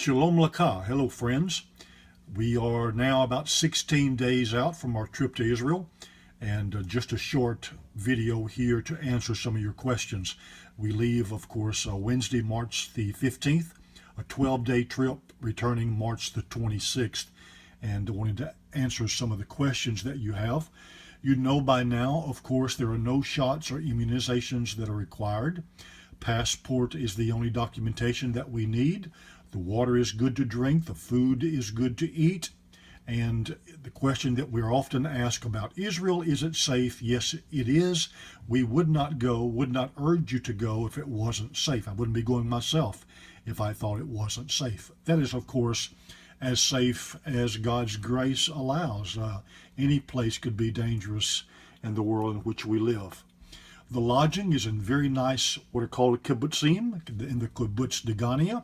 Shalom Lakah. Hello, friends. We are now about 16 days out from our trip to Israel, and just a short video here to answer some of your questions. We leave, of course, Wednesday, March the 15th, a 12-day trip returning March the 26th, and I wanted to answer some of the questions that you have. You know by now, of course, there are no shots or immunizations that are required. Passport is the only documentation that we need. The water is good to drink, the food is good to eat, and the question that we're often asked about Israel, is it safe? Yes, it is. We would not go, would not urge you to go if it wasn't safe. I wouldn't be going myself if I thought it wasn't safe. That is, of course, as safe as God's grace allows. Any place could be dangerous in the world in which we live. The lodging is in very nice, what are called kibbutzim, in the kibbutz Degania.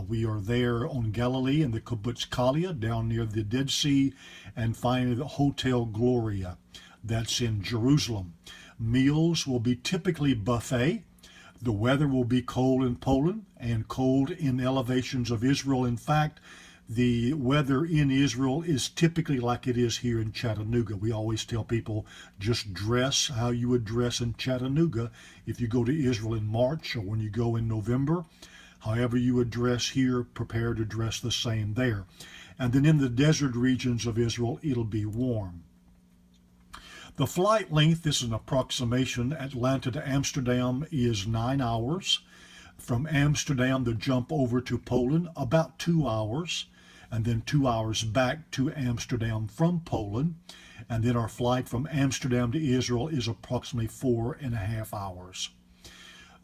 We are there on Galilee in the kibbutz Kalia, down near the Dead Sea, and finally the Hotel Gloria. That's in Jerusalem. Meals will be typically buffet. The weather will be cold in Poland and cold in elevations of Israel. In fact, the weather in Israel is typically like it is here in Chattanooga. We always tell people just dress how you would dress in Chattanooga if you go to Israel in March or when you go in November. However you would dress here, prepare to dress the same there. And then in the desert regions of Israel, it'll be warm. The flight length, this is an approximation, Atlanta to Amsterdam is 9 hours. From Amsterdam, the jump over to Poland, about 2 hours, and then 2 hours back to Amsterdam from Poland. And then our flight from Amsterdam to Israel is approximately 4.5 hours.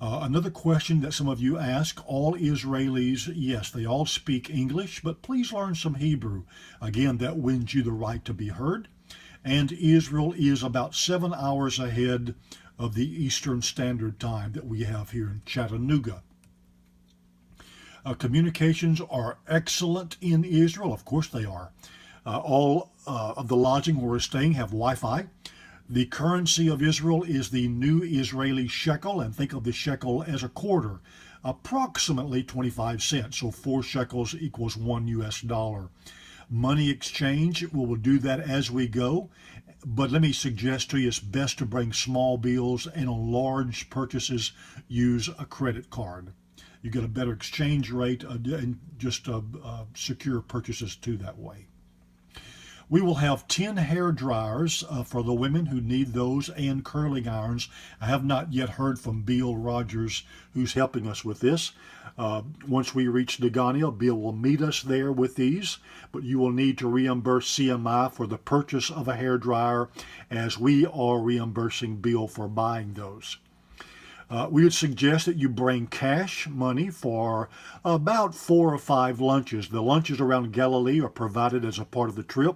Another question that some of you ask, all Israelis, yes, they all speak English, but please learn some Hebrew. Again, that wins you the right to be heard. And Israel is about 7 hours ahead of the Eastern Standard Time that we have here in Chattanooga. Communications are excellent in Israel. Of course they are. All of the lodging where we're staying have Wi-Fi. The currency of Israel is the new Israeli shekel, and think of the shekel as a quarter, approximately 25 cents. So 4 shekels equals $1. Money exchange, we will do that as we go. But let me suggest to you, it's best to bring small bills, and on large purchases, use a credit card. You get a better exchange rate and just secure purchases too that way. We will have 10 hair dryers for the women who need those, and curling irons. I have not yet heard from Bill Rogers, who's helping us with this. Once we reach Degania, Bill will meet us there with these, but you will need to reimburse CMI for the purchase of a hair dryer, as we are reimbursing Bill for buying those. We would suggest that you bring cash money for about 4 or 5 lunches. The lunches around Galilee are provided as a part of the trip.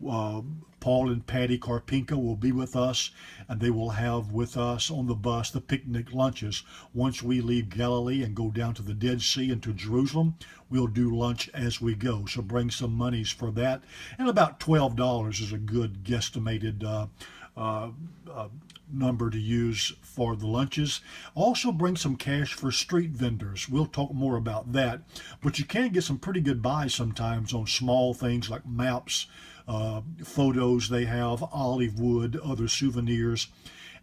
Paul and Patty Karpinka will be with us, and they will have with us on the bus the picnic lunches. Once we leave Galilee and go down to the Dead Sea and to Jerusalem, we'll do lunch as we go. So bring some monies for that. And about $12 is a good guesstimated number to use for the lunches. Also bring some cash for street vendors. We'll talk more about that, but you can get some pretty good buys sometimes on small things like maps, photos they have, olive wood, other souvenirs,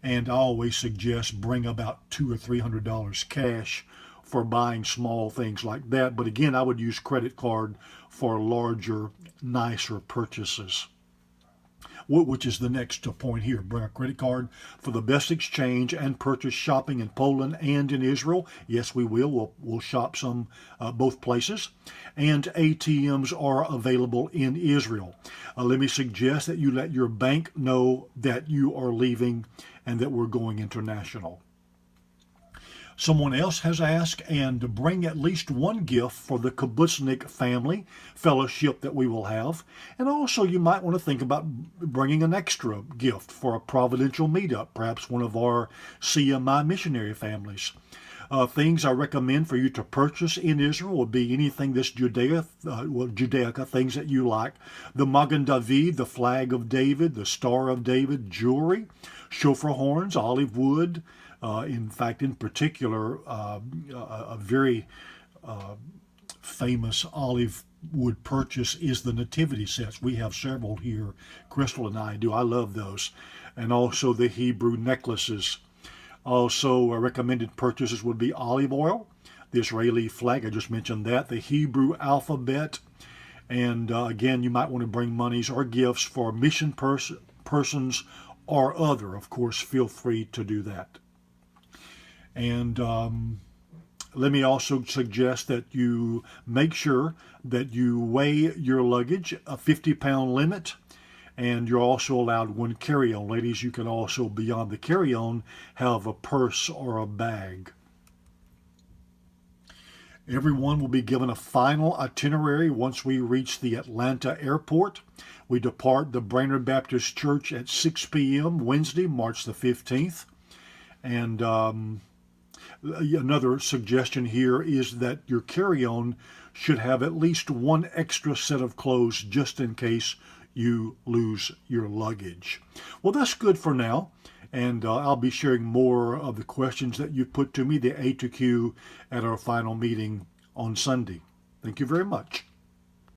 and I always suggest bring about $200 or $300 cash for buying small things like that. But again, I would use credit card for larger, nicer purchases, which is the next point here. Bring a credit card for the best exchange and purchase shopping in Poland and in Israel. Yes, we will. We'll shop some both places. And ATMs are available in Israel. Let me suggest that you let your bank know that you are leaving and that we're going international. Someone else has asked, and bring at least one gift for the kibbutznik family fellowship that we will have. And also you might want to think about bringing an extra gift for a providential meetup, perhaps one of our CMI missionary families. Things I recommend for you to purchase in Israel would be anything that's Judaica, things that you like. The Magen David, the flag of David, the Star of David, jewelry, shofar horns, olive wood. In fact, in particular, a very famous olive wood purchase is the nativity sets. We have several here. Crystal and I do. I love those. And also the Hebrew necklaces. Also, recommended purchases would be olive oil, the Israeli flag, I just mentioned that, the Hebrew alphabet, and again, you might want to bring monies or gifts for mission persons or other. Of course, feel free to do that. And let me also suggest that you make sure that you weigh your luggage, a 50-pound limit, and you're also allowed one carry-on. Ladies, you can also, beyond the carry-on, have a purse or a bag. Everyone will be given a final itinerary once we reach the Atlanta airport. We depart the Brainerd Baptist Church at 6 p.m. Wednesday, March the 15th. And another suggestion here is that your carry-on should have at least one extra set of clothes just in case you lose your luggage. Well, that's good for now, and I'll be sharing more of the questions that you put to me, the A2Q, at our final meeting on Sunday. Thank you very much.